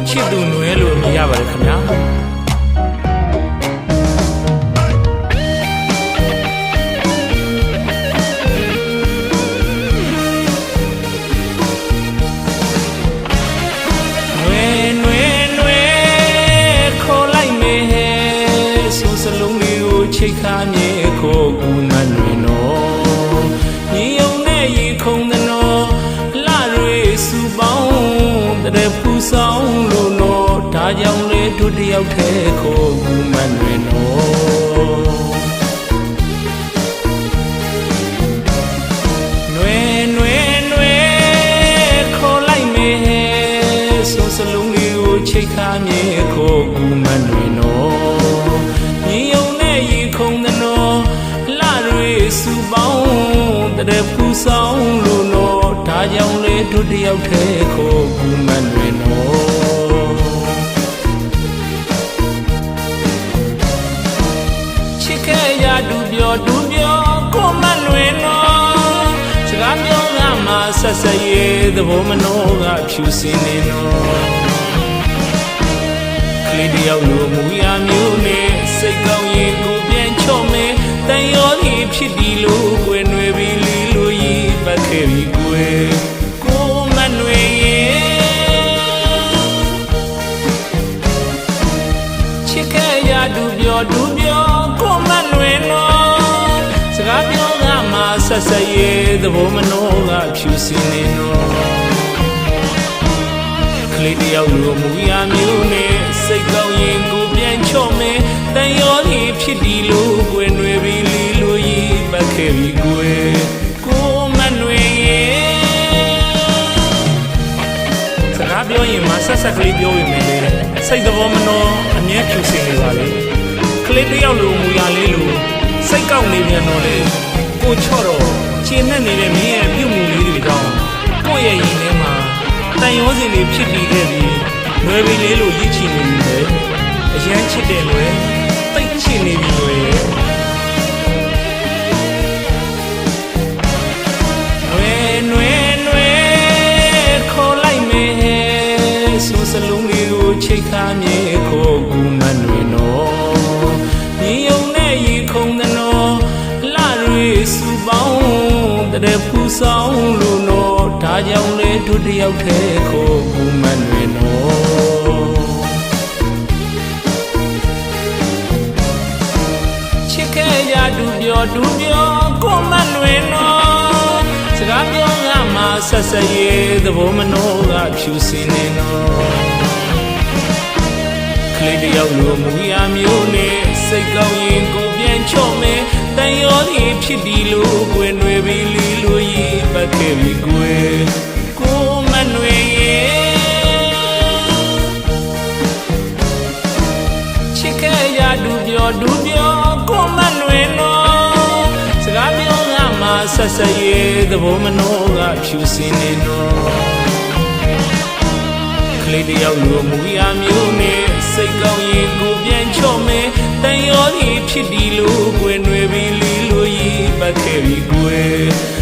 ချစ်သူနွယ်လို့မြင်ရပါတယ်ခင်ဗျာချိတ်ခါမြေခိုးကူမနှွေနော်ညီယုံနဲ့ရေခုံသနော်လှရွေစုပေါင်းတဲ့ဖူဆောင်လို့နော်ဒါကြောင့်လေတို့တယောက်ထဲခိုးကူမနှွေနော်နွေနွေနွေခေါ်လိုက်မေဆိုစလုံးလေးကိုချိတ်ခါမြေခိုးကူမနှွေနော်ညီယုံခုံသနော်လှရွေစုပေါင်းတဲ့ဖူဆောင်လို့နော်ဒါကြောင့်လေတို့တယောက်ထဲခိုးကူမနှွေနော်ချစ်ခဲ့ရဒူပြောကိုမနှွေနော်စကားပြောကမှဆက်ဆက်ရဲ့သဘောမနှောကဖြူစင်နေနော်ကလေးတယောက်လိုမူရမျိုးနဲ့စိတ်ကောင်းရင်ကိုချော့မဲတန်ရောဒီဖြစ်ဒီလို့ကွယ်ຫນွေပြီးလီလို့ရည်ပတ်ခဲ့ပြီးကွယ်ကိုမနှွေချစ်ခဲ့ရဒူပြောကိုမနှွေနော်စကားပြောကမှဆက်ဆက်ရဲ့သဘောမနှောကဖြူစင်နေနော်ကလေးတယောက်လိုမူရမျိုးနဲ့စိတ်ကောင်းရင်ကိုပြန်ချော့မဲတန်ရောဒီဖြစ်ဒီလို့ကွယ်ຫນွေပြီးလီလို့ရည်ပတ်ခဲ့ပြီးကွယ်ကိုမနှွေစကားပြောရင်မှဆက်ဆက်ကလေးပြောဝင်မယ်လေစိတ်သဘောမနှောအမြဲဖြူစင်နေပါလေကလေးတယောက်လိုမူရလေးလိုစိတ်ကောက်နေပြန်တော့လေကိုချော့တော့ခြေနဲ့နေတဲ့မင်းရဲ့ပြုတ်မှုလေးတွေကြောင့်ကိုယ့်ရဲ့ရင်ထဲမှာတန်ရောစင်တွေဖြစ်ပြီးခဲ့ပြီးຫນွေပြီးလေးလိုရည်ချနေပြီလေအရန်ချစ်တယ်လွယ်တိတ်ချစ်နေပြီလွယ်နွေခေါ်လိုက်မေဆိုစလုံးလေးကိုချိတ်ခါမြေခိုးကူမနှွေနော်ညီယုံနဲ့ရေခုံသနော်လှရွေစုပေါင်းတဲ့ဖူဆောင်လို့နော်ဒါကြောင့်လေတို့တယောက်ထဲခိုးကူမနှွေနော်ရဒူပြောကိုမနှွေနော်စကားပြောကမှဆက်ဆက်ရဲ့သဘောမနှောကဖြူစင်နေနော်ကလေးတယောက်လိုမူရမျိုးနဲ့စိတ်ကောင်းရင်ကိုပြန်ချော့မဲတန်ရောဒီဖြစ်ဒီလို့ကွယ်ຫນွေပြီးလီလို့ရည်ပတ်ခဲ့ပြီးကွယ်ကိုမနှွေချစ်ခဲ့ရဒူပြောကိုမနှွေနော်စကားပြောကမှဆက်ဆက်ရဲ့သဘောမနှောကဖြူစင်နေနော်ကလေးတယောက်လိုမူရမျိုးနဲ့စိတ်ကောင်းရင်ကိုပြန်ချော့မဲတန်ရောဒီဖြစ်ဒီလို့ကွယ်ຫນွေပြီးလီလို့ရည်ပတ်ခဲ့ပြီးကွယ်